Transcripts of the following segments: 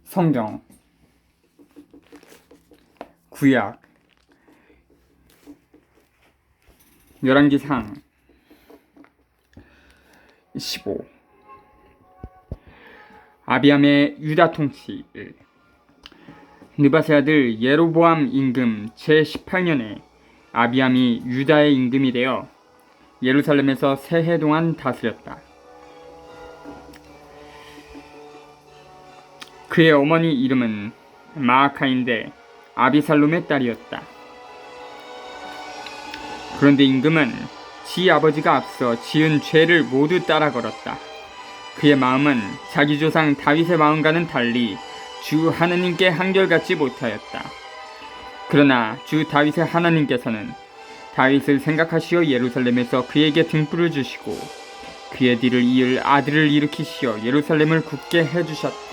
성경 구약 열왕기상 15 아비암의 유다 통치 1 느밧의 아들 예로보암 임금 제18년에 아비암이 유다의 임금이 되어 예루살렘에서 세 해 동안 다스렸다. 그의 어머니 이름은 마아카인데 아비살롬의 딸이었다. 그런데 임금은 지 아버지가 앞서 지은 죄를 모두 따라 걸었다. 그의 마음은 자기 조상 다윗의 마음과는 달리 주 하나님께 한결같지 못하였다. 그러나 주 다윗의 하나님께서는 다윗을 생각하시어 예루살렘에서 그에게 등불을 주시고 그의 뒤를 이을 아들을 일으키시어 예루살렘을 굳게 해주셨다.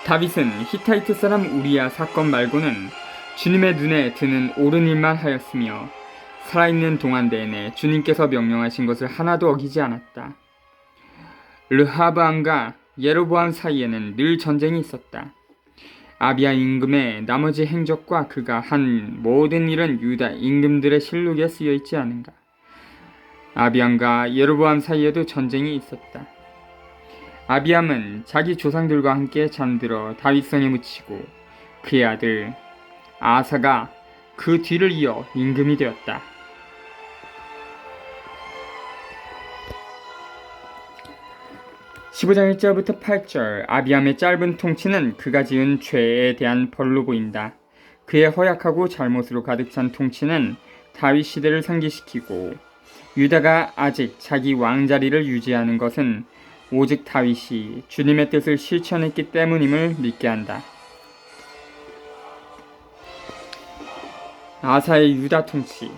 다윗은 히타이트 사람 우리야 사건 말고는 주님의 눈에 드는 옳은 일만 하였으며 살아있는 동안 내내 주님께서 명령하신 것을 하나도 어기지 않았다. 르하브암과 예로보암 사이에는 늘 전쟁이 있었다. 아비야 임금의 나머지 행적과 그가 한 모든 일은 유다 임금들의 실록에 쓰여있지 않은가. 아비암과 예로보암 사이에도 전쟁이 있었다. 아비암은 자기 조상들과 함께 잠들어 다윗성에 묻히고 그의 아들 아사가 그 뒤를 이어 임금이 되었다. (15장 1절부터 8절) 아비암의 짧은 통치는 그가 지은 죄에 대한 벌로 보인다. 그의 허약하고 잘못으로 가득 찬 통치는 다윗 시대를 상기시키고 유다가 아직 자기 왕자리를 유지하는 것은 오직 다윗이 주님의 뜻을 실천했기 때문임을 믿게 한다. 아사의 유다 통치.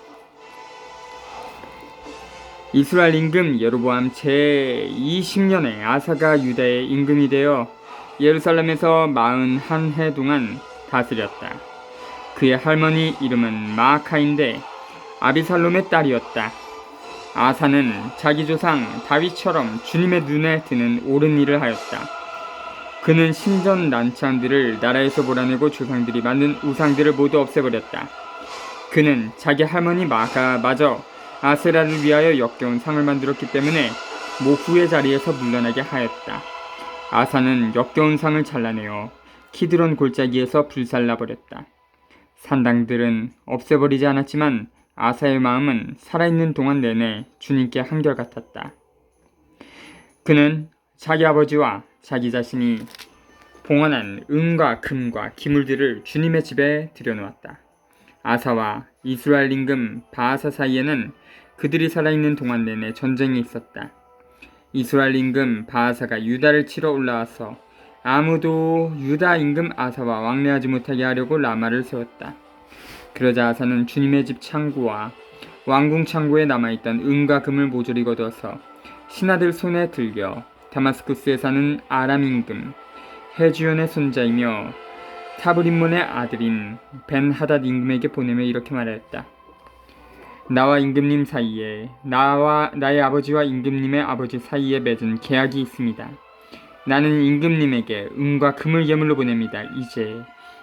이스라엘 임금 예로보암 제20년에 아사가 유다의 임금이 되어 예루살렘에서 41해 동안 다스렸다. 그의 할머니 이름은 마아카인데 아비살롬의 딸이었다. 아사는 자기 조상 다윗처럼 주님의 눈에 드는 옳은 일을 하였다. 그는 신전 난창들을 나라에서 몰아내고 조상들이 만든 우상들을 모두 없애버렸다. 그는 자기 할머니 마아카마저 아세라를 위하여 역겨운 상을 만들었기 때문에 모후의 자리에서 물러나게 하였다. 아사는 역겨운 상을 잘라내어 키드론 골짜기에서 불살라버렸다. 산당들은 없애버리지 않았지만 아사의 마음은 살아있는 동안 내내 주님께 한결같았다. 그는 자기 아버지와 자기 자신이 봉헌한 은과 금과 기물들을 주님의 집에 들여놓았다. 아사와 이스라엘 임금 바아사 사이에는 그들이 살아있는 동안 내내 전쟁이 있었다. 이스라엘 임금 바아사가 유다를 치러 올라와서 아무도 유다 임금 아사와 왕래하지 못하게 하려고 라마를 세웠다. 그러자 아사는 주님의 집 창고와 왕궁 창고에 남아있던 은과 금을 모조리 거두어서 신하들 손에 들려 다마스쿠스에 사는 아람 임금 헤주온의 손자이며 타브림몬의 아들인 벤하닷 임금에게 보내며 이렇게 말하였다. 나와 임금님 사이에 나와 나의 아버지와 임금님의 아버지 사이에 맺은 계약이 있습니다. 나는 임금님에게 은과 금을 예물로 보냅니다. 이제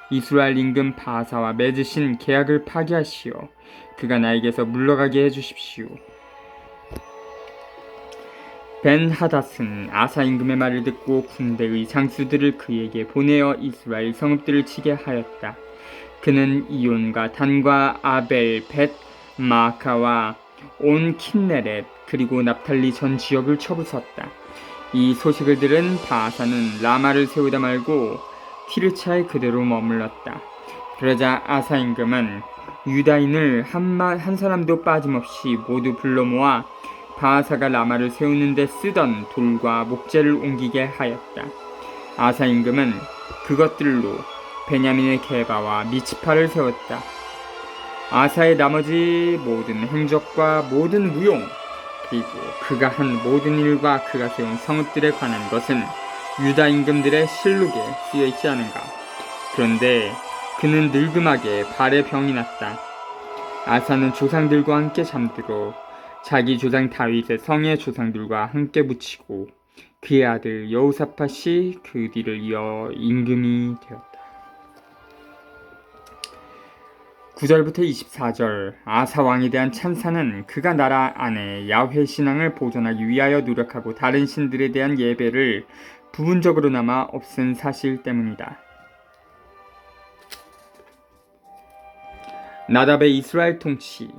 이스라엘 임금 바아사와 맺으신 계약을 파기하시오. 그가 나에게서 물러가게 해주십시오. 벤하닷은 아사 임금의 말을 듣고 군대의 장수들을 그에게 보내어 이스라엘 성읍들을 치게 하였다. 그는 이온과 단과 아벨, 벳, 마아카와 온 킨네렛 그리고 납탈리 전 지역을 쳐부쉈다. 이 소식을 들은 바아사는 라마를 세우다 말고 티르차에 그대로 머물렀다. 그러자 아사 임금은 유다인을 한 사람도 빠짐없이 모두 불러 모아 바아사가 라마를 세우는데 쓰던 돌과 목재를 옮기게 하였다. 아사 임금은 그것들로 베냐민의 게바와 미츠파를 세웠다. 아사의 나머지 모든 행적과 모든 무용 그리고 그가 한 모든 일과 그가 세운 성읍들에 관한 것은 유다 임금들의 실록에 쓰여있지 않은가. 그런데 그는 늙음하게 발에 병이 났다. 아사는 조상들과 함께 잠들어 자기 조상 다윗의 성의 조상들과 함께 묻히고 그의 아들 여호사밧이 그 뒤를 이어 임금이 되었다. 9절부터 24절. 아사 왕에 대한 찬사는 그가 나라 안에 야훼 신앙을 보존하기 위하여 노력하고 다른 신들에 대한 예배를 부분적으로나마 없앤 사실 때문이다. 나답의 이스라엘 통치.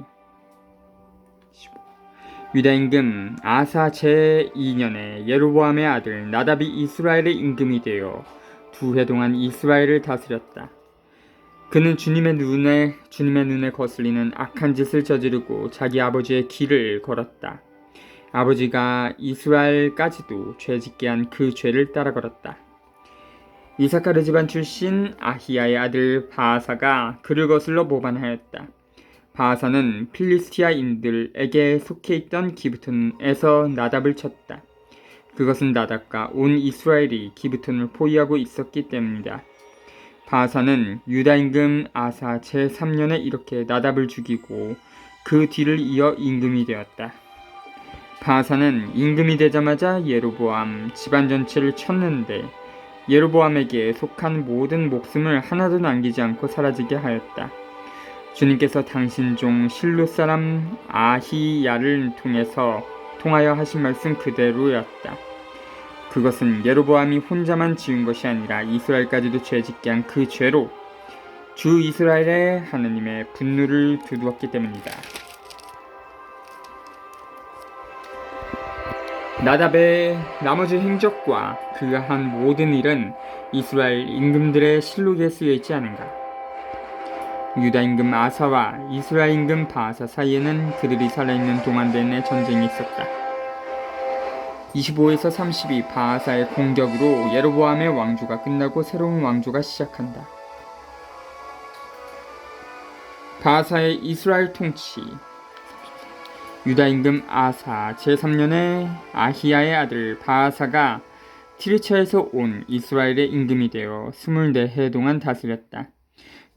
유다 임금 아사 제2년에 예로보암의 아들 나답이 이스라엘의 임금이 되어 2해 동안 이스라엘을 다스렸다. 그는 주님의 눈에 거슬리는 악한 짓을 저지르고 자기 아버지의 길을 걸었다. 아버지가 이스라엘까지도 죄짓게 한 그 죄를 따라 걸었다. 이사카르 집안 출신 아히야의 아들 바아사가 그를 거슬러 모반하였다. 바아사는 필리스티아인들에게 속해 있던 기브톤에서 나답을 쳤다. 그것은 나답과 온 이스라엘이 기브톤을 포위하고 있었기 때문이다. 바아사는 유다 임금 아사 제3년에 이렇게 나답을 죽이고 그 뒤를 이어 임금이 되었다. 바아사는 임금이 되자마자 예로보암 집안 전체를 쳤는데 예로보암에게 속한 모든 목숨을 하나도 남기지 않고 사라지게 하였다. 주님께서 당신 종 실로 사람 아히야를 통하여 하신 말씀 그대로였다. 그것은 예로보암이 혼자만 지은 것이 아니라 이스라엘까지도 죄짓게 한 그 죄로 주 이스라엘의 하느님의 분노를 두두었기 때문이다. 나답의 나머지 행적과 그가 한 모든 일은 이스라엘 임금들의 실록에 쓰여 있지 않은가. 유다 임금 아사와 이스라엘 임금 바아사 사이에는 그들이 살아있는 동안 내내 전쟁이 있었다. 25에서 32 바아사의 공격으로 예로보암의 왕조가 끝나고 새로운 왕조가 시작한다. 바아사의 이스라엘 통치. 유다 임금 아사 제3년에 아히야의 아들 바아사가 티르차에서 온 이스라엘의 임금이 되어 24해 동안 다스렸다.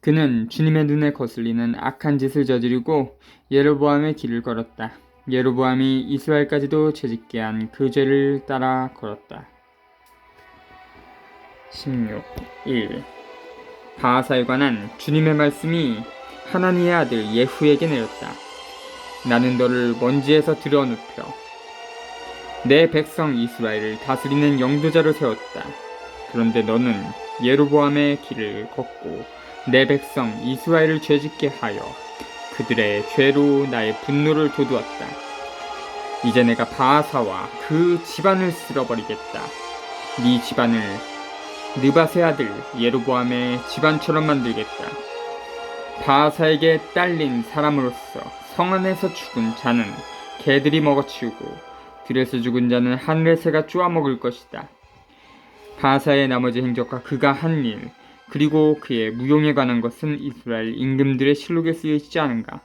그는 주님의 눈에 거슬리는 악한 짓을 저지르고 예로보암의 길을 걸었다. 예로보암이 이스라엘까지도 죄짓게 한 그 죄를 따라 걸었다. 16.1 바아사에 관한 주님의 말씀이 하나니의 아들 예후에게 내렸다. 나는 너를 먼지에서 들어눕혀 내 백성 이스라엘을 다스리는 영도자로 세웠다. 그런데 너는 예로보암의 길을 걷고 내 백성 이스라엘을 죄짓게 하여 그들의 죄로 나의 분노를 돋우었다. 이제 내가 바아사와 그 집안을 쓸어버리겠다. 네 집안을 느밧의 아들 예로보암의 집안처럼 만들겠다. 바아사에게 딸린 사람으로서 성 안에서 죽은 자는 개들이 먹어치우고 들에서 죽은 자는 하늘의 새가 쪼아먹을 것이다. 바아사의 나머지 행적과 그가 한 일, 그리고 그의 무용에 관한 것은 이스라엘 임금들의 실록에 쓰여 있지 않은가.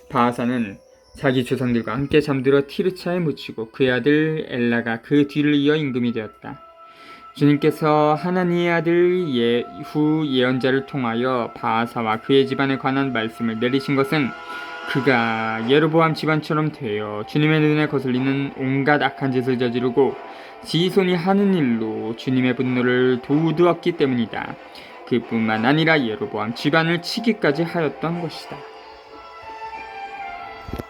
바아사는 자기 조상들과 함께 잠들어 티르차에 묻히고 그의 아들 엘라가 그 뒤를 이어 임금이 되었다. 주님께서 하나니의 아들 예후 예언자를 통하여 바아사와 그의 집안에 관한 말씀을 내리신 것은 그가 예로보암 집안처럼 되어 주님의 눈에 거슬리는 온갖 악한 짓을 저지르고 지손이 하는 일로 주님의 분노를 도우두었기 때문이다. 그뿐만 아니라 예로보암 집안을 치기까지 하였던 것이다.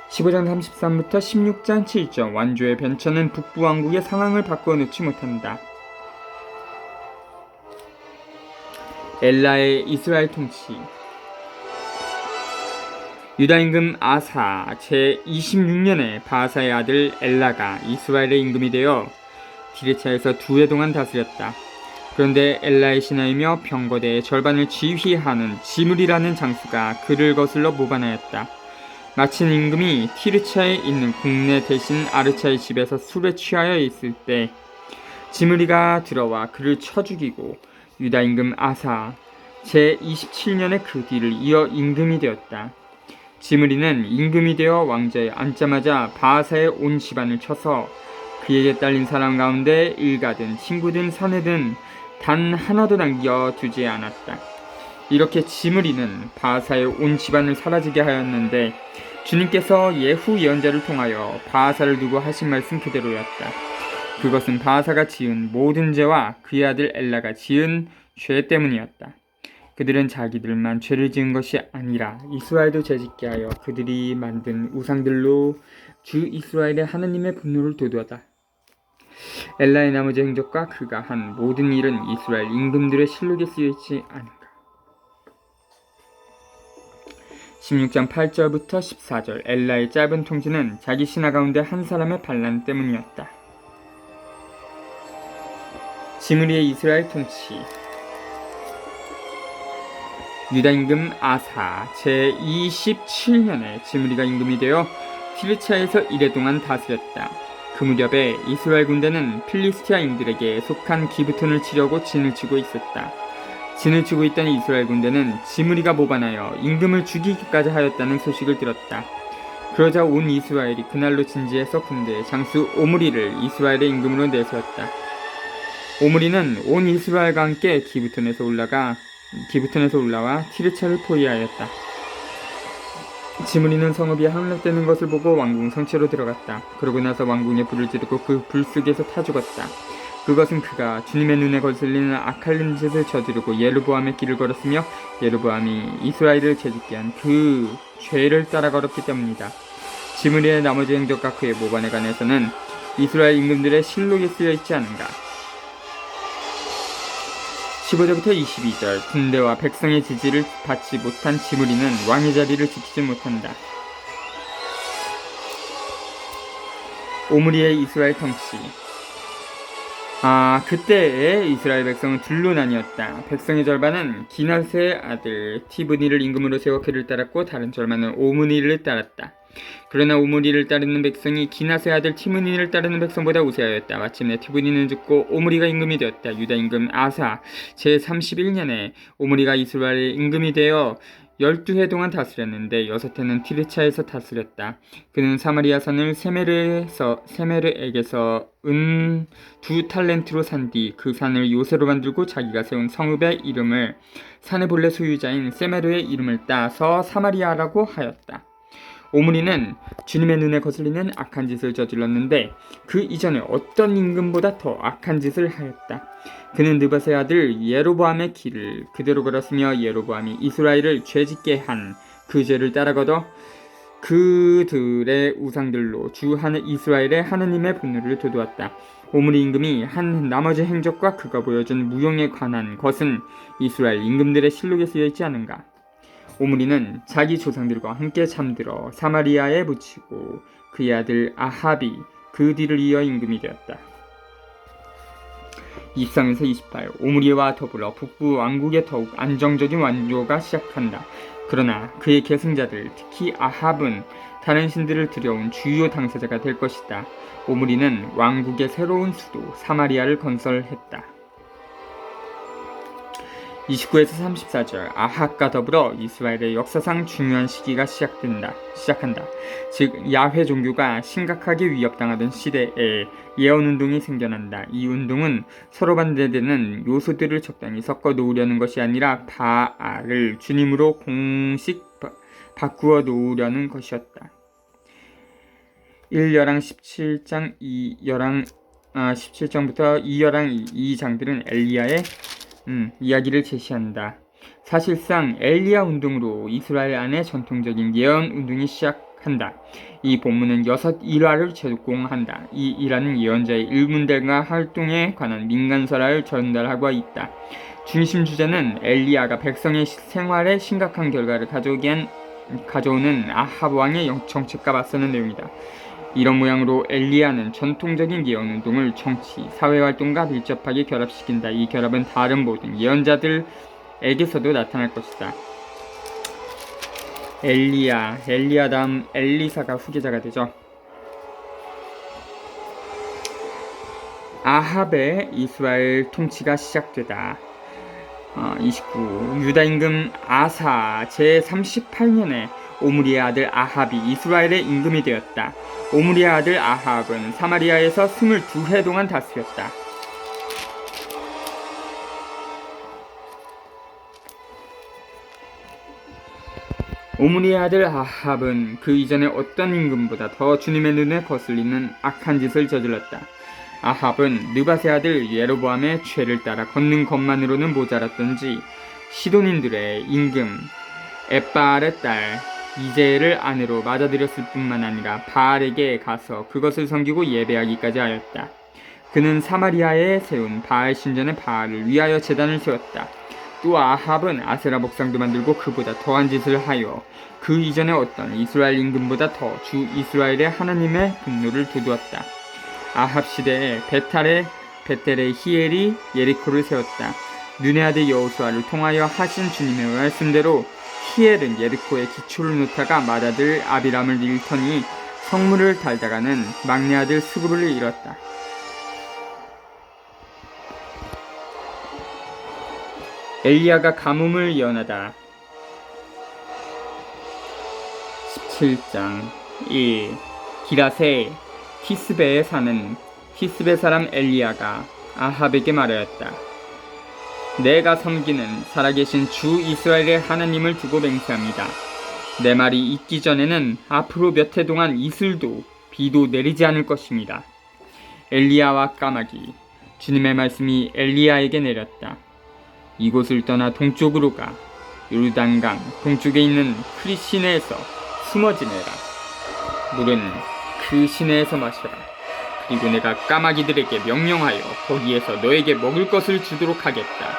15장 33부터 16장 7절. 완조의 변천은 북부 왕국의 상황을 바꿔놓지 못한다. 엘라의 이스라엘 통치. 유다 임금 아사 제26년에 바아사의 아들 엘라가 이스라엘의 임금이 되어 디레차에서 2해 동안 다스렸다. 그런데 엘라의 신하이며 병거대의 절반을 지휘하는 지물이라는 장수가 그를 거슬러 모반하였다. 마침 임금이 티르차에 있는 국내 대신 아르차의 집에서 술에 취하여 있을 때 지므리가 들어와 그를 쳐 죽이고 유다 임금 아사 제27년에 그 뒤를 이어 임금이 되었다. 지므리는 임금이 되어 왕좌에 앉자마자 바아사의 온 집안을 쳐서 그에게 딸린 사람 가운데 일가든 친구든 사내든 단 하나도 남겨두지 않았다. 이렇게 지므리는 바아사의 온 집안을 사라지게 하였는데 주님께서 예후 예언자를 통하여 바하사를 두고 하신 말씀 그대로였다. 그것은 바하사가 지은 모든 죄와 그의 아들 엘라가 지은 죄 때문이었다. 그들은 자기들만 죄를 지은 것이 아니라 이스라엘도 죄짓게 하여 그들이 만든 우상들로 주 이스라엘의 하느님의 분노를 도두하다. 엘라의 나머지 행적과 그가 한 모든 일은 이스라엘 임금들의 실록에 쓰여있지 않은가. 16장 8절부터 14절 엘라의 짧은 통지는 자기 신하 가운데 한 사람의 반란 때문이었다. 지므리의 이스라엘 통치. 유다 임금 아사 제27년에 지므리가 임금이 되어 티르차에서 1회 동안 다스렸다. 그 무렵에 이스라엘 군대는 필리스티아인들에게 속한 기브톤을 치려고 진을 치고 있었다. 진을 치고 있던 이스라엘 군대는 지므리가 모반하여 임금을 죽이기까지 하였다는 소식을 들었다. 그러자 온 이스라엘이 그날로 진지해서 군대의 장수 오므리를 이스라엘의 임금으로 내세웠다. 오므리는 온 이스라엘과 함께 기브톤에서 올라와 티르차를 포위하였다. 지므리는 성읍이 함락되는 것을 보고 왕궁 성체로 들어갔다. 그러고 나서 왕궁에 불을 지르고 그 불 속에서 타 죽었다. 그것은 그가 주님의 눈에 거슬리는 악한 짓을 저지르고 예로보암의 길을 걸었으며 예로보암이 이스라엘을 죄짓게 한 그 죄를 따라 걸었기 때문이다. 지므리의 나머지 행적과 그의 모반에 관해서는 이스라엘 임금들의 실록에 쓰여있지 않은가. 15절부터 22절 군대와 백성의 지지를 받지 못한 지므리는 왕의 자리를 지키지 못한다. 오므리의 이스라엘 통치. 그때의 이스라엘 백성은 둘로 나뉘었다. 백성의 절반은 기나스의 아들 티브니를 임금으로 세워 그를 따랐고 다른 절반은 오므리를 따랐다. 그러나 오므리를 따르는 백성이 기나스의 아들 티브니를 따르는 백성보다 우세하였다. 마침내 티브니는 죽고 오므리가 임금이 되었다. 유다 임금 아사 제31년에 오므리가 이스라엘의 임금이 되어 12해 동안 다스렸는데 6해는 티르차에서 다스렸다. 그는 사마리아 산을 세메르에게서 은 2탈렌트로 산 뒤 그 산을 요새로 만들고 자기가 세운 성읍의 이름을 산의 본래 소유자인 세메르의 이름을 따서 사마리아라고 하였다. 오므리는 주님의 눈에 거슬리는 악한 짓을 저질렀는데 그 이전에 어떤 임금보다 더 악한 짓을 하였다. 그는 느밧의 아들 예로보암의 길을 그대로 걸었으며 예로보암이 이스라엘을 죄짓게 한 그 죄를 따라 걷어 그들의 우상들로 주 이스라엘의 하느님의 분노를 도두었다. 오므리 임금이 한 나머지 행적과 그가 보여준 무용에 관한 것은 이스라엘 임금들의 실록에 쓰여있지 않은가. 오므리는 자기 조상들과 함께 잠들어 사마리아에 묻히고 그의 아들 아합이 그 뒤를 이어 임금이 되었다. 23에서 28 오므리와 더불어 북부 왕국의 더욱 안정적인 완조가 시작한다. 그러나 그의 계승자들 특히 아합은 다른 신들을 들여온 주요 당사자가 될 것이다. 오므리는 왕국의 새로운 수도 사마리아를 건설했다. 29에서 34절 아합과 더불어 이스라엘의 역사상 중요한 시기가 시작한다. 즉 야훼 종교가 심각하게 위협당하던 시대에 예언운동이 생겨난다. 이 운동은 서로 반대되는 요소들을 적당히 섞어 놓으려는 것이 아니라 바알을 주님으로 공식 바꾸어 놓으려는 것이었다. 1열왕 17장 17장부터 2열왕 2장들은 엘리야의 이야기를 제시한다. 사실상 엘리야 운동으로 이스라엘 안에 전통적인 예언 운동이 시작한다. 이 본문은 6 일화를 제공한다. 이 일화는 예언자의 일문들과 활동에 관한 민간설화를 전달하고 있다. 중심 주제는 엘리야가 백성의 생활에 심각한 결과를 가져오는 아합 왕의 정책과 맞서는 내용이다. 이런 모양으로 엘리야는 전통적인 예언운동을 정치, 사회활동과 밀접하게 결합시킨다. 이 결합은 다른 모든 예언자들에게서도 나타날 것이다. 엘리야 다음 엘리사가 후계자가 되죠. 아합의 이스라엘 통치가 시작되다. 29 유다 임금 아사 제38년에 오므리의 아들 아합이 이스라엘의 임금이 되었다. 오므리의 아들 아합은 사마리아에서 22해 동안 다스렸다. 오므리의 아들 아합은 그 이전에 어떤 임금보다 더 주님의 눈에 거슬리는 악한 짓을 저질렀다. 아합은 느밧의 아들 예로보암의 죄를 따라 걷는 것만으로는 모자랐던지 시돈인들의 임금 엣바알의 딸 이제를 아내로 맞아들였을 뿐만 아니라 바알에게 가서 그것을 섬기고 예배하기까지 하였다. 그는 사마리아에 세운 바알 신전의 바알을 위하여 제단을 세웠다. 또 아합은 아세라 목상도 만들고 그보다 더한 짓을 하여 그 이전에 어떤 이스라엘 임금보다 더 주 이스라엘의 하나님의 분노를 돋우었다. 아합 시대에 베텔의 히엘이 예리코를 세웠다. 눈의 아들 여호수아를 통하여 하신 주님의 말씀대로 히엘은 예리코의 기초를 놓다가 맏아들 아비람을 잃더니 성문을 달다가는 막내 아들 스구를 잃었다. 엘리야가 가뭄을 예언하다. 17장 1. 기라세 티스베에 사는 티스베 사람 엘리야가 아합에게 말하였다. 내가 섬기는 살아계신 주 이스라엘의 하나님을 두고 맹세합니다. 내 말이 있기 전에는 앞으로 몇 해 동안 이슬도 비도 내리지 않을 것입니다. 엘리야와 까마귀. 주님의 말씀이 엘리야에게 내렸다. 이곳을 떠나 동쪽으로 가 요르단강 동쪽에 있는 크리 시내에서 숨어 지내라. 물은 그 시내에서 마셔라. 그리고 내가 까마귀들에게 명령하여 거기에서 너에게 먹을 것을 주도록 하겠다.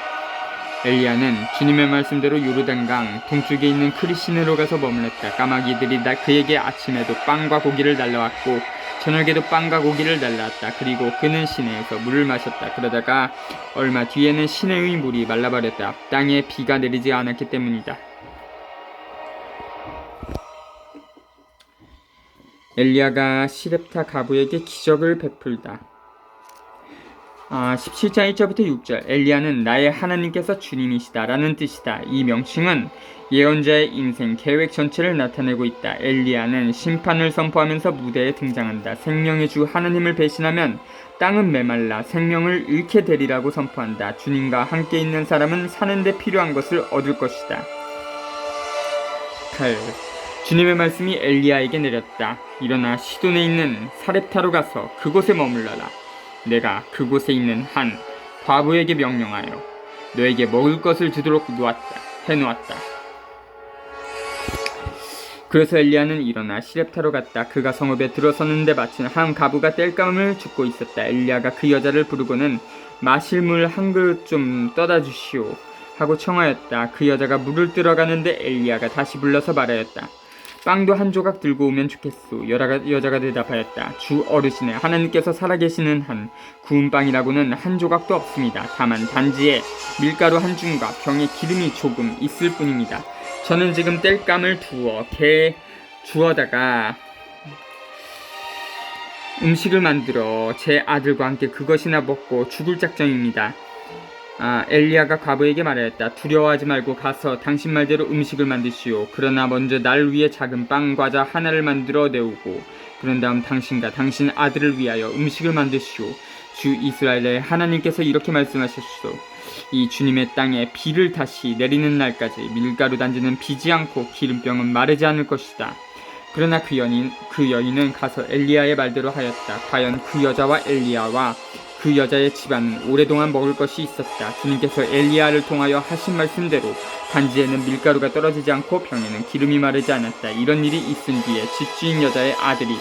엘리야는 주님의 말씀대로 요르단강 동쪽에 있는 크리 시내로 가서 머물렀다. 까마귀들이 그에게 아침에도 빵과 고기를 날라왔고 저녁에도 빵과 고기를 날라왔다. 그리고 그는 시내에서 물을 마셨다. 그러다가 얼마 뒤에는 시내의 물이 말라버렸다. 땅에 비가 내리지 않았기 때문이다. 엘리야가 시렙타 가부에게 기적을 베풀다. 17장 1절부터 6절. 엘리야는 나의 하나님께서 주님이시다 라는 뜻이다. 이 명칭은 예언자의 인생 계획 전체를 나타내고 있다. 엘리야는 심판을 선포하면서 무대에 등장한다. 생명의 주 하나님을 배신하면 땅은 메말라 생명을 잃게 되리라고 선포한다. 주님과 함께 있는 사람은 사는데 필요한 것을 얻을 것이다. 8. 주님의 말씀이 엘리야에게 내렸다. 일어나 시돈에 있는 사렙타로 가서 그곳에 머물러라. 내가 그곳에 있는 한 과부에게 명령하여 너에게 먹을 것을 주도록 해놓았다. 그래서 엘리야는 일어나 시렙타로 갔다. 그가 성읍에 들어서는데 마침 한 과부가 땔감을 줍고 있었다. 엘리야가 그 여자를 부르고는 마실 물 한 그릇 좀 떠다 주시오 하고 청하였다. 그 여자가 물을 뜨러가는데 엘리야가 다시 불러서 말하였다. 빵도 한 조각 들고 오면 좋겠소. 여자가 대답하였다. 주 어르신의 하나님께서 살아계시는 한 구운 빵이라고는 한 조각도 없습니다. 다만 단지에 밀가루 한 줌과 병에 기름이 조금 있을 뿐입니다. 저는 지금 땔감을 주워다가 음식을 만들어 제 아들과 함께 그것이나 먹고 죽을 작정입니다. 엘리야가 과부에게 말하였다. 두려워하지 말고 가서 당신 말대로 음식을 만드시오. 그러나 먼저 날 위해 작은 빵 과자 하나를 만들어 내오고 그런 다음 당신과 당신 아들을 위하여 음식을 만드시오. 주 이스라엘의 하나님께서 이렇게 말씀하셨소. 이 주님의 땅에 비를 다시 내리는 날까지 밀가루 단지는 비지 않고 기름병은 마르지 않을 것이다. 그러나 그 여인은 가서 엘리야의 말대로 하였다. 과연 그 여자와 엘리야와 그 여자의 집안은 오랫동안 먹을 것이 있었다. 주님께서 엘리야를 통하여 하신 말씀대로 단지에는 밀가루가 떨어지지 않고 병에는 기름이 마르지 않았다. 이런 일이 있은 뒤에 집주인 여자의 아들이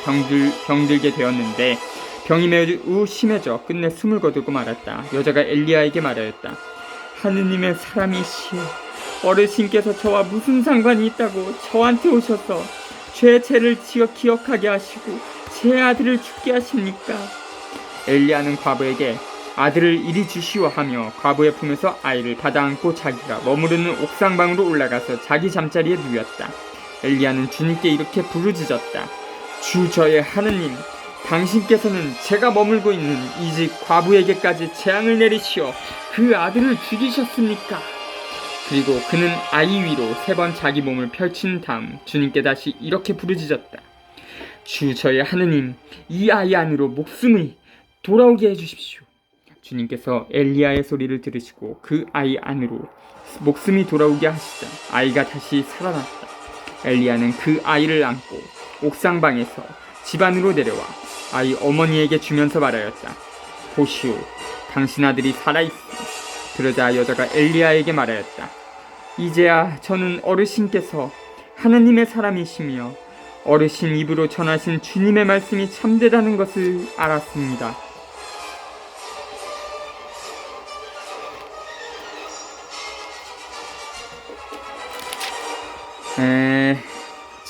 병들게 되었는데 병이 매우 심해져 끝내 숨을 거두고 말았다. 여자가 엘리야에게 말하였다. 하느님의 사람이시여, 어르신께서 저와 무슨 상관이 있다고 저한테 오셔서 제 죄를 기억하게 하시고 제 아들을 죽게 하십니까? 엘리야는 과부에게 아들을 이리 주시오 하며 과부의 품에서 아이를 받아안고 자기가 머무르는 옥상방으로 올라가서 자기 잠자리에 누웠다. 엘리야는 주님께 이렇게 부르짖었다. 주 저의 하느님, 당신께서는 제가 머물고 있는 이 집 과부에게까지 재앙을 내리시어 그 아들을 죽이셨습니까? 그리고 그는 아이 위로 3번 자기 몸을 펼친 다음 주님께 다시 이렇게 부르짖었다. 주 저의 하느님, 이 아이 안으로 목숨이 돌아오게 해주십시오. 주님께서 엘리야의 소리를 들으시고 그 아이 안으로 목숨이 돌아오게 하시자 아이가 다시 살아났다. 엘리야는 그 아이를 안고 옥상방에서 집 안으로 내려와 아이 어머니에게 주면서 말하였다. 보시오, 당신 아들이 살아있으니. 그러자 여자가 엘리야에게 말하였다. 이제야 저는 어르신께서 하느님의 사람이시며 어르신 입으로 전하신 주님의 말씀이 참되다는 것을 알았습니다.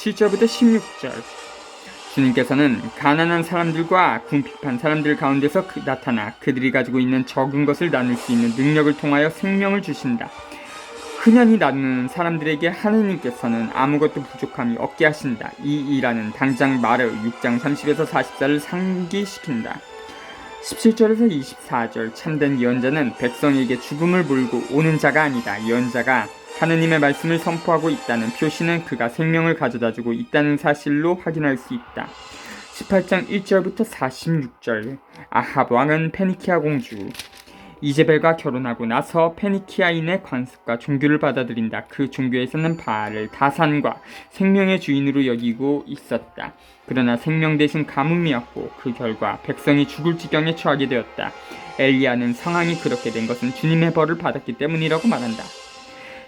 7절부터 16절. 주님께서는 가난한 사람들과 궁핍한 사람들 가운데서 나타나 그들이 가지고 있는 적은 것을 나눌 수 있는 능력을 통하여 생명을 주신다. 흔연히 나누는 사람들에게 하느님께서는 아무것도 부족함이 없게 하신다. 이 일화는 당장 마르 6장 30에서 44를 상기시킨다. 17절에서 24절. 참된 예언자는 백성에게 죽음을 몰고 오는 자가 아니다. 예언자가 하느님의 말씀을 선포하고 있다는 표시는 그가 생명을 가져다주고 있다는 사실로 확인할 수 있다. 18장 1절부터 46절. 아합 왕은 페니키아 공주 이제벨과 결혼하고 나서 페니키아인의 관습과 종교를 받아들인다. 그 종교에서는 바알을 다산과 생명의 주인으로 여기고 있었다. 그러나 생명 대신 가뭄이었고 그 결과 백성이 죽을 지경에 처하게 되었다. 엘리야는 상황이 그렇게 된 것은 주님의 벌을 받았기 때문이라고 말한다.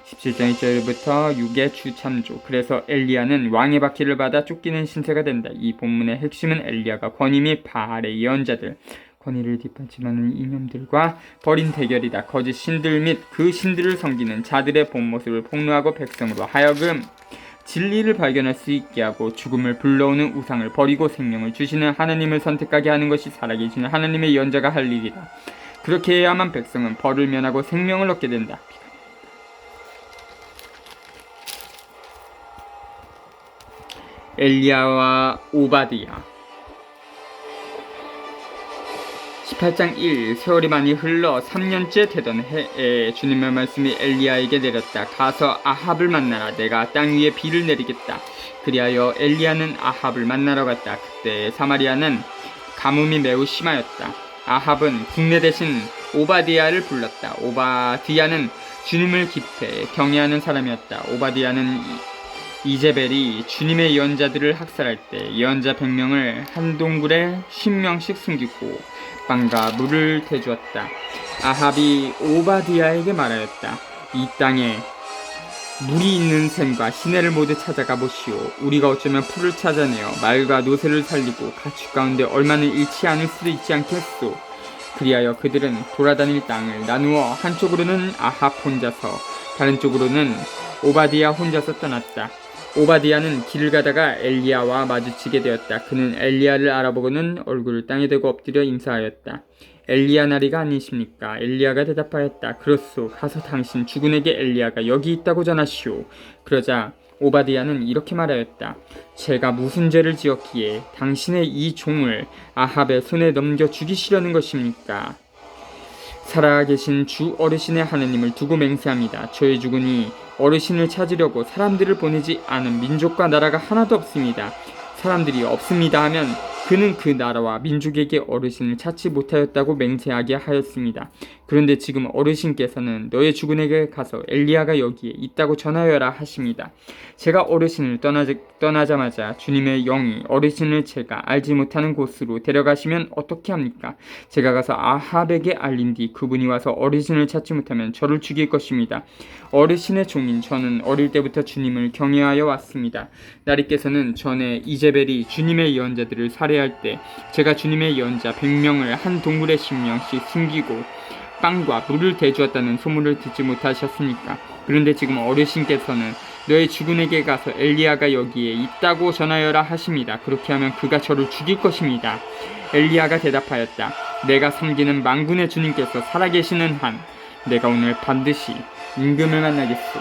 17장 1절부터 6의 주참조. 그래서 엘리야는 왕의 박해를 받아 쫓기는 신세가 된다. 이 본문의 핵심은 엘리야가 권위 및 바알의 예언자들, 권위를 뒷받침하는 이념들과 벌인 대결이다. 거짓 신들 및 그 신들을 섬기는 자들의 본 모습을 폭로하고 백성으로 하여금 진리를 발견할 수 있게 하고 죽음을 불러오는 우상을 버리고 생명을 주시는 하나님을 선택하게 하는 것이 살아계시는 하나님의 예언자가 할 일이다. 그렇게 해야만 백성은 벌을 면하고 생명을 얻게 된다. 엘리야와 오바드야. 18장 1. 세월이 많이 흘러 3년째 되던 해에 주님의 말씀이 엘리야에게 내렸다. 가서 아합을 만나라. 내가 땅 위에 비를 내리겠다. 그리하여 엘리야는 아합을 만나러 갔다. 그때 사마리아는 가뭄이 매우 심하였다. 아합은 국내 대신 오바디야를 불렀다. 오바디야는 주님을 깊이 경외하는 사람이었다. 오바디야는 이제벨이 주님의 예언자들을 학살할 때 예언자 100명을 한 동굴에 10명씩 숨기고 빵과 물을 대주었다. 아합이 오바디야에게 말하였다. 이 땅에 물이 있는 샘과 시내를 모두 찾아가 보시오. 우리가 어쩌면 풀을 찾아내어 말과 노새를 살리고 가축 가운데 얼마는 잃지 않을 수도 있지 않겠소. 그리하여 그들은 돌아다닐 땅을 나누어 한쪽으로는 아합 혼자서 다른 쪽으로는 오바디야 혼자서 떠났다. 오바디야는 길을 가다가 엘리야와 마주치게 되었다. 그는 엘리야를 알아보고는 얼굴을 땅에 대고 엎드려 인사하였다. 엘리야 나리가 아니십니까? 엘리야가 대답하였다. 그렇소. 가서 당신 주군에게 엘리야가 여기 있다고 전하시오. 그러자 오바디야는 이렇게 말하였다. 제가 무슨 죄를 지었기에 당신의 이 종을 아합의 손에 넘겨 죽이시려는 것입니까? 살아계신 주 어르신의 하느님을 두고 맹세합니다. 저의 주군이 어르신을 찾으려고 사람들을 보내지 않은 민족과 나라가 하나도 없습니다. 사람들이 없습니다 하면 그는 그 나라와 민족에게 어르신을 찾지 못하였다고 맹세하게 하였습니다. 그런데 지금 어르신께서는 너의 주군에게 가서 엘리야가 여기에 있다고 전하여라 하십니다. 제가 어르신을 떠나자마자 주님의 영이 어르신을 제가 알지 못하는 곳으로 데려가시면 어떻게 합니까? 제가 가서 아합에게 알린 뒤 그분이 와서 어르신을 찾지 못하면 저를 죽일 것입니다. 어르신의 종인 저는 어릴 때부터 주님을 경외하여 왔습니다. 나리께서는 전에 이제벨이 주님의 예언자들을 살해할 때 제가 주님의 예언자 100명을 한 동굴에 10명씩 숨기고 빵과 물을 대주었다는 소문을 듣지 못하셨습니까? 그런데 지금 어르신께서는 너의 주군에게 가서 엘리야가 여기에 있다고 전하여라 하십니다. 그렇게 하면 그가 저를 죽일 것입니다. 엘리야가 대답하였다. 내가 섬기는 만군의 주님께서 살아계시는 한 내가 오늘 반드시 임금을 만나겠소.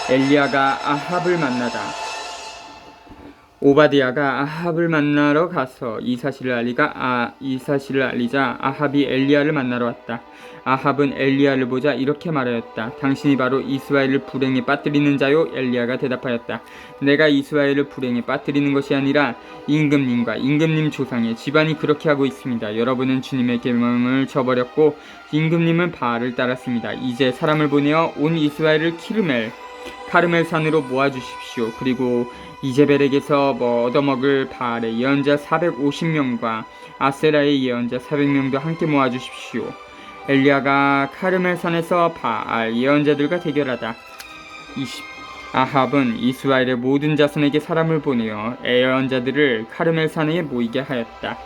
엘리야가 아합을 만나다. 오바댜가 아합을 만나러 가서 이 사실을 알리자 아합이 엘리야를 만나러 왔다. 아합은 엘리야를 보자 이렇게 말하였다. 당신이 바로 이스라엘을 불행에 빠뜨리는 자요. 엘리야가 대답하였다. 내가 이스라엘을 불행에 빠뜨리는 것이 아니라 임금님과 임금님 조상의 집안이 그렇게 하고 있습니다. 여러분은 주님의 계명을 저버렸고 임금님은 바알을 따랐습니다. 이제 사람을 보내어 온 이스라엘을 카르멜 산으로 모아주십시오. 그리고 이제벨에게서 얻어먹을 바알의 예언자 450명과 아세라의 예언자 400명도 함께 모아주십시오. 엘리야가 카르멜 산에서 바알 예언자들과 대결하다. 20. 아합은 이스라엘의 모든 자손에게 사람을 보내어 예언자들을 카르멜 산에 모이게 하였다.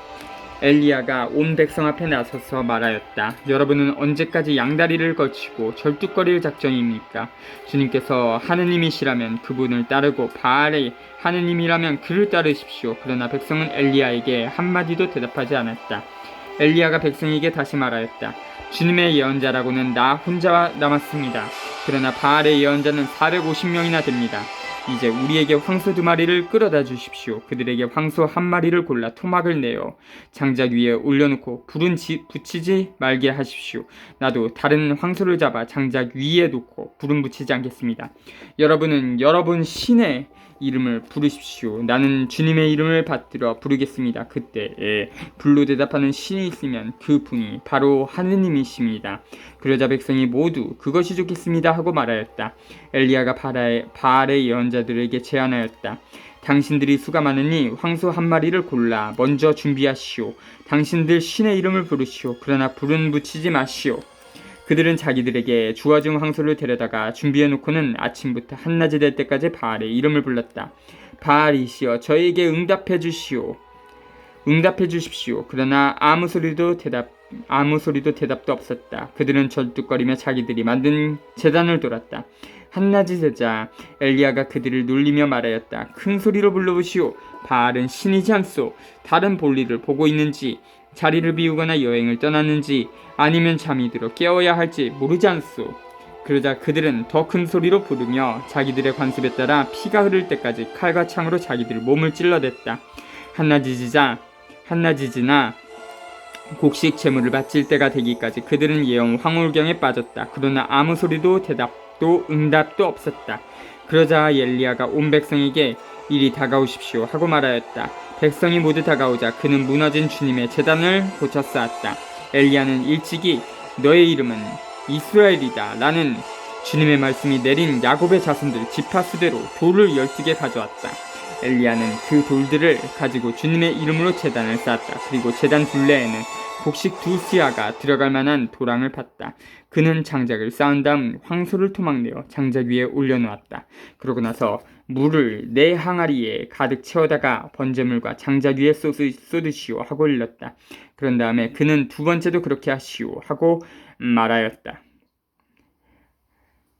엘리야가 온 백성 앞에 나서서 말하였다. 여러분은 언제까지 양다리를 거치고 절뚝거릴 작정입니까? 주님께서 하느님이시라면 그분을 따르고 바알의 하느님이라면 그를 따르십시오. 그러나 백성은 엘리야에게 한마디도 대답하지 않았다. 엘리야가 백성에게 다시 말하였다. 주님의 예언자라고는 나 혼자 남았습니다. 그러나 바알의 예언자는 450명이나 됩니다. 이제 우리에게 황소 2마리를 끌어다 주십시오. 그들에게 황소 1마리를 골라 토막을 내어 장작 위에 올려놓고 불은 붙이지 말게 하십시오. 나도 다른 황소를 잡아 장작 위에 놓고 불은 붙이지 않겠습니다. 여러분은 여러분 신의 이름을 부르십시오. 나는 주님의 이름을 받들어 부르겠습니다. 그때에 불로 대답하는 신이 있으면 그 분이 바로 하느님이십니다. 그러자 백성이 모두 그것이 좋겠습니다 하고 말하였다. 엘리야가 바알의 예언자들에게 제안하였다. 당신들이 수가 많으니 황소 1마리를 골라 먼저 준비하시오. 당신들 신의 이름을 부르시오. 그러나 불은 붙이지 마시오. 그들은 자기들에게 주어진 황소를 데려다가 준비해놓고는 아침부터 한낮이 될 때까지 바알의 이름을 불렀다. 바알이시여 저에게 응답해 주십시오. 그러나 아무 소리도 대답도 없었다. 그들은 절뚝거리며 자기들이 만든 제단을 돌았다. 한낮이 되자 엘리야가 그들을 놀리며 말하였다. 큰 소리로 불러보시오. 바알은 신이지 않소. 다른 볼일을 보고 있는지 자리를 비우거나 여행을 떠났는지 아니면 잠이 들어 깨어야 할지 모르지 않소. 그러자 그들은 더 큰 소리로 부르며 자기들의 관습에 따라 피가 흐를 때까지 칼과 창으로 자기들 몸을 찔러댔다. 한낮이 지나 곡식 제물을 바칠 때가 되기까지 그들은 예언 황홀경에 빠졌다. 그러나 아무 소리도 대답도 응답도 없었다. 그러자 엘리야가 온 백성에게 이리 다가오십시오 하고 말하였다. 백성이 모두 다가오자 그는 무너진 주님의 제단을 고쳐 쌓았다. 엘리야는 일찍이 너의 이름은 이스라엘이다 라는 주님의 말씀이 내린 야곱의 자손들 지파수대로 돌을 12개 가져왔다. 엘리야는 그 돌들을 가지고 주님의 이름으로 제단을 쌓았다. 그리고 제단 둘레에는 곡식 2시야가 들어갈 만한 도랑을 팠다. 그는 장작을 쌓은 다음 황소를 토막내어 장작 위에 올려놓았다. 그러고 나서 물을 4항아리에 가득 채워다가 번제물과 장작 위에 쏟으시오 하고 일렀다. 그런 다음에 그는 2번째도 그렇게 하시오 하고 말하였다.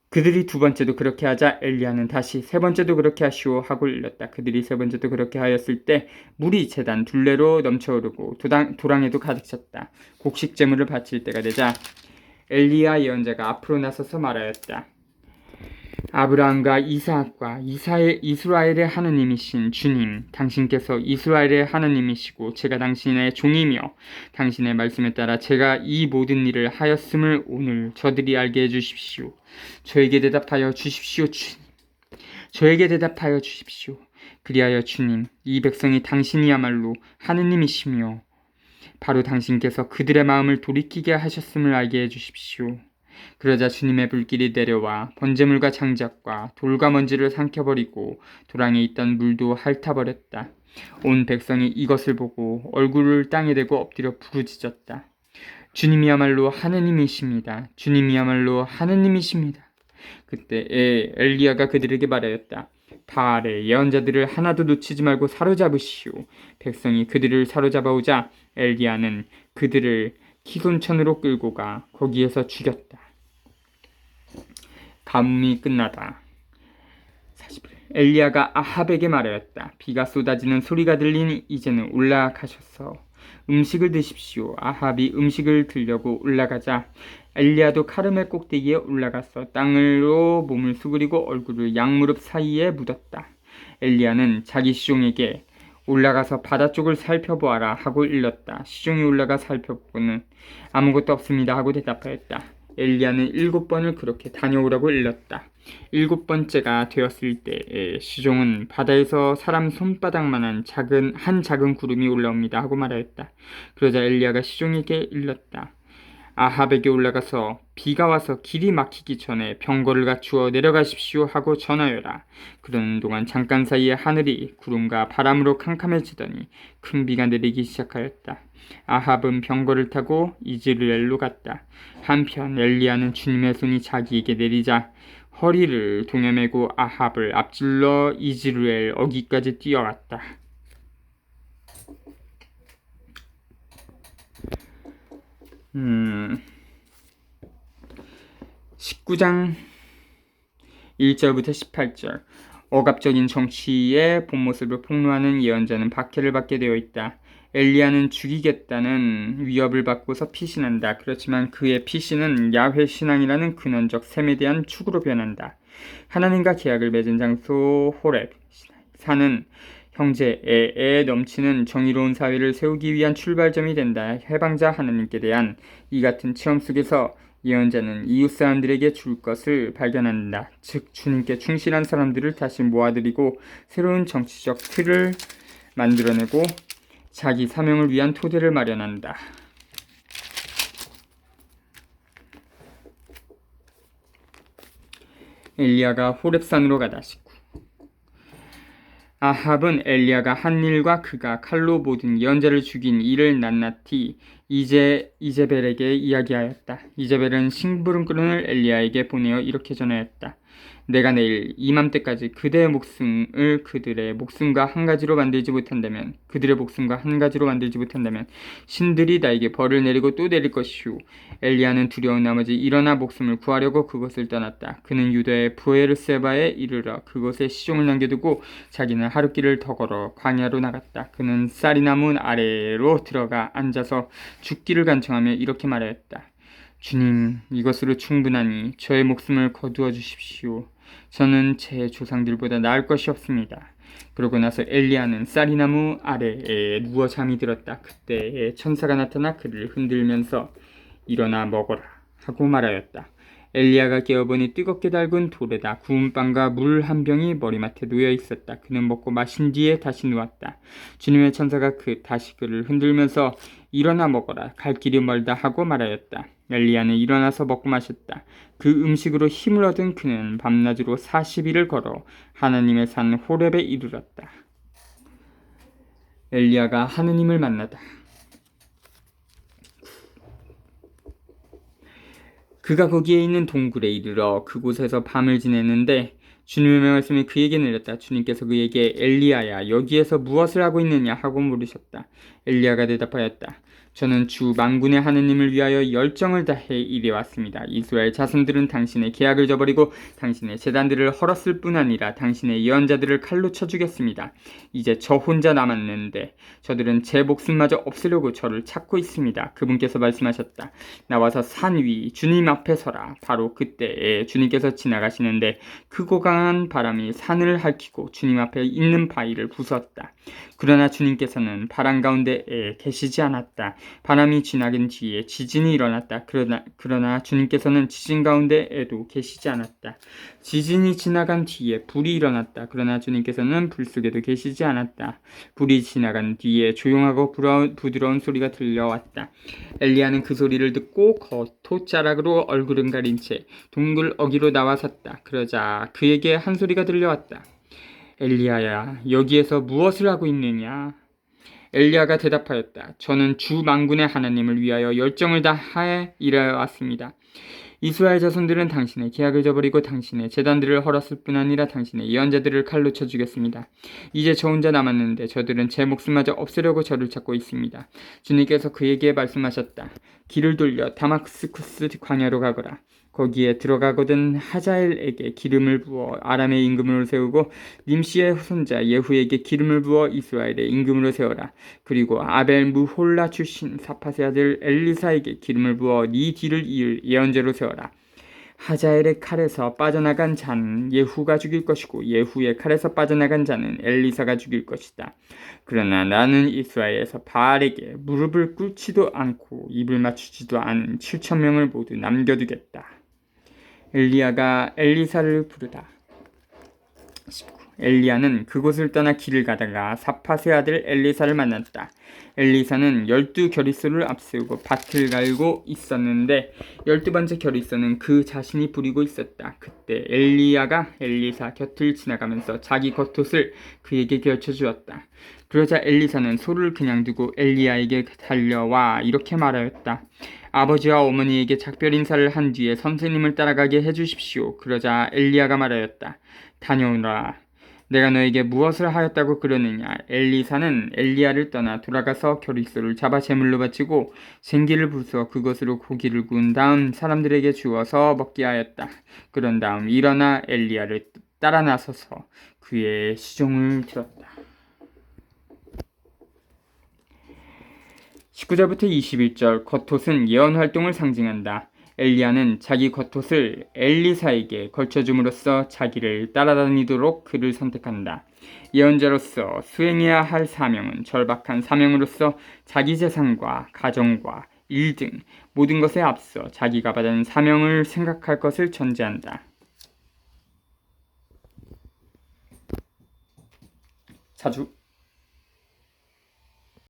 그들이 2번째도 그렇게 하자 엘리야는 다시 3번째도 그렇게 하시오 하고 일렀다. 그들이 3번째도 그렇게 하였을 때 물이 제단 둘레로 넘쳐오르고 도랑에도 가득 찼다. 곡식 제물을 바칠 때가 되자 엘리야 예언자가 앞으로 나서서 말하였다. 아브라함과 이삭과 이스라엘의 하느님이신 주님, 당신께서 이스라엘의 하느님이시고 제가 당신의 종이며 당신의 말씀에 따라 제가 이 모든 일을 하였음을 오늘 저들이 알게 해주십시오. 저에게 대답하여 주십시오, 주님. 저에게 대답하여 주십시오. 그리하여 주님, 이 백성이 당신이야말로 하느님이시며 바로 당신께서 그들의 마음을 돌이키게 하셨음을 알게 해주십시오. 그러자 주님의 불길이 내려와 번제물과 장작과 돌과 먼지를 삼켜버리고 도랑에 있던 물도 핥아버렸다. 온 백성이 이것을 보고 얼굴을 땅에 대고 엎드려 부르짖었다. 주님이야말로 하느님이십니다. 주님이야말로 하느님이십니다. 그때 엘리야가 그들에게 말하였다. 바알의 예언자들을 하나도 놓치지 말고 사로잡으시오. 백성이 그들을 사로잡아오자 엘리야는 그들을 키손천으로 끌고 가 거기에서 죽였다. 가뭄이 끝나다. 41. 엘리야가 아합에게 말하였다. 비가 쏟아지는 소리가 들리니 이제는 올라가셔서 음식을 드십시오. 아합이 음식을 들려고 올라가자 엘리야도 카르멜 꼭대기에 올라가서 땅으로 몸을 수그리고 얼굴을 양무릎 사이에 묻었다. 엘리야는 자기 시종에게 올라가서 바다 쪽을 살펴보아라 하고 일렀다. 시종이 올라가 살펴보고는 아무것도 없습니다 하고 대답하였다. 엘리야는 7번을 그렇게 다녀오라고 일렀다. 7번째가 되었을 때에 시종은 바다에서 사람 손바닥만한 작은 구름이 올라옵니다 하고 말하였다. 그러자 엘리야가 시종에게 일렀다. 아합에게 올라가서 비가 와서 길이 막히기 전에 병거를 갖추어 내려가십시오 하고 전하여라. 그러는 동안 잠깐 사이에 하늘이 구름과 바람으로 캄캄해지더니 큰 비가 내리기 시작하였다. 아합은 병거를 타고 이즈르엘로 갔다. 한편 엘리야는 주님의 손이 자기에게 내리자 허리를 동여매고 아합을 앞질러 이즈르엘 어귀까지 뛰어갔다. 19장 1절부터 18절. 억압적인 정치의 본모습을 폭로하는 예언자는 박해를 받게 되어 있다. 엘리야는 죽이겠다는 위협을 받고서 피신한다. 그렇지만 그의 피신은 야훼 신앙이라는 근원적 셈에 대한 축으로 변한다. 하나님과 계약을 맺은 장소 호렙 산은 형제에 넘치는 정의로운 사회를 세우기 위한 출발점이 된다. 해방자 하나님께 대한 이 같은 체험 속에서 예언자는 이웃 사람들에게 줄 것을 발견한다. 즉 주님께 충실한 사람들을 다시 모아들이고 새로운 정치적 틀을 만들어내고 자기 사명을 위한 토대를 마련한다. 엘리야가 호렙산으로 가다. 아합은 엘리야가 한 일과 그가 칼로 모든 예언자를 죽인 일을 낱낱이 이제벨에게 이야기하였다. 이제벨은 심부름꾼을 엘리야에게 보내어 이렇게 전하였다. 내가 내일 이맘때까지 그들의 목숨과 한 가지로 만들지 못한다면 신들이 나에게 벌을 내리고 또 내릴 것이오. 엘리야는 두려운 나머지 일어나 목숨을 구하려고 그곳을 떠났다. 그는 유다의 부에르세바에 이르러 그곳에 시종을 남겨두고 자기는 하룻길을 더 걸어 광야로 나갔다. 그는 쌀이나무 아래로 들어가 앉아서 죽기를 간청하며 이렇게 말하였다. 주님, 이것으로 충분하니 저의 목숨을 거두어 주십시오. 저는 제 조상들보다 나을 것이 없습니다. 그러고 나서 엘리야는 쌀이나무 아래에 누워 잠이 들었다. 그때 천사가 나타나 그를 흔들면서 일어나 먹어라 하고 말하였다. 엘리야가 깨어보니 뜨겁게 달군 돌에다 구운 빵과 물 한 병이 머리맡에 놓여 있었다. 그는 먹고 마신 뒤에 다시 누웠다. 주님의 천사가 다시 그를 흔들면서 일어나 먹어라, 갈 길이 멀다 하고 말하였다. 엘리야는 일어나서 먹고 마셨다. 그 음식으로 힘을 얻은 그는 밤낮으로 40일을 걸어 하나님의 산 호렙에 이르렀다. 엘리야가 하느님을 만나다. 그가 거기에 있는 동굴에 이르러 그곳에서 밤을 지냈는데 주님의 말씀이 그에게 내렸다. 주님께서 그에게 엘리야야, 여기에서 무엇을 하고 있느냐 하고 물으셨다. 엘리야가 대답하였다. 저는 주 만군의 하느님을 위하여 열정을 다해 이래 왔습니다. 이스라엘 자손들은 당신의 계약을 저버리고 당신의 제단들을 헐었을 뿐 아니라 당신의 예언자들을 칼로 쳐 죽였습니다. 이제 저 혼자 남았는데 저들은 제 목숨마저 없애려고 저를 찾고 있습니다. 그분께서 말씀하셨다. 나와서 산 위 주님 앞에 서라. 바로 그때에 주님께서 지나가시는데 크고 강한 바람이 산을 핥히고 주님 앞에 있는 바위를 부쉈다. 그러나 주님께서는 바람 가운데에 계시지 않았다. 바람이 지나간 뒤에 지진이 일어났다. 그러나 주님께서는 지진 가운데에도 계시지 않았다. 지진이 지나간 뒤에 불이 일어났다. 그러나 주님께서는 불 속에도 계시지 않았다. 불이 지나간 뒤에 조용하고 부드러운 소리가 들려왔다. 엘리야는 그 소리를 듣고 겉옷자락으로 얼굴을 가린 채 동굴 어귀로 나와 섰다. 그러자 그에게 한 소리가 들려왔다. 엘리야야, 여기에서 무엇을 하고 있느냐? 엘리야가 대답하였다. 저는 주 만군의 하나님을 위하여 열정을 다하여 일하여 왔습니다. 이스라엘 자손들은 당신의 계약을 저버리고 당신의 제단들을 헐었을 뿐 아니라 당신의 예언자들을 칼로 쳐 죽였습니다. 이제 저 혼자 남았는데 저들은 제 목숨마저 없애려고 저를 찾고 있습니다. 주님께서 그에게 말씀하셨다. 길을 돌려 다마스쿠스 광야로 가거라. 거기에 들어가거든 하자엘에게 기름을 부어 아람의 임금으로 세우고 님시의 후손자 예후에게 기름을 부어 이스라엘의 임금으로 세워라. 그리고 아벨 무홀라 출신 사파세 아들 엘리사에게 기름을 부어 네 뒤를 이을 예언자로 세워라. 하자엘의 칼에서 빠져나간 자는 예후가 죽일 것이고 예후의 칼에서 빠져나간 자는 엘리사가 죽일 것이다. 그러나 나는 이스라엘에서 바알에게 무릎을 꿇지도 않고 입을 맞추지도 않은 7,000명을 모두 남겨두겠다. 엘리야가 엘리사를 부르다. 19. 엘리야는 그곳을 떠나 길을 가다가 사팟의 아들 엘리사를 만났다. 엘리사는 12겨릿소를 앞세우고 밭을 갈고 있었는데 12번째 겨릿소는 그 자신이 부리고 있었다. 그때 엘리야가 엘리사 곁을 지나가면서 자기 겉옷을 그에게 걸쳐주었다. 그러자 엘리사는 소를 그냥 두고 엘리야에게 달려와 이렇게 말하였다. 아버지와 어머니에게 작별 인사를 한 뒤에 선생님을 따라가게 해주십시오. 그러자 엘리야가 말하였다. 다녀오너라. 내가 너에게 무엇을 하였다고 그러느냐. 엘리사는 엘리야를 떠나 돌아가서 겨릿소를 잡아 제물로 바치고 쟁기를 부숴 그것으로 고기를 구운 다음 사람들에게 주어서 먹게 하였다. 그런 다음 일어나 엘리야를 따라 나서서 그의 시종을 들었다. 19절부터 21절. 겉옷은 예언 활동을 상징한다. 엘리야는 자기 겉옷을 엘리사에게 걸쳐줌으로써 자기를 따라다니도록 그를 선택한다. 예언자로서 수행해야 할 사명은 절박한 사명으로서 자기 재산과 가정과 일 등 모든 것에 앞서 자기가 받은 사명을 생각할 것을 전제한다. 자주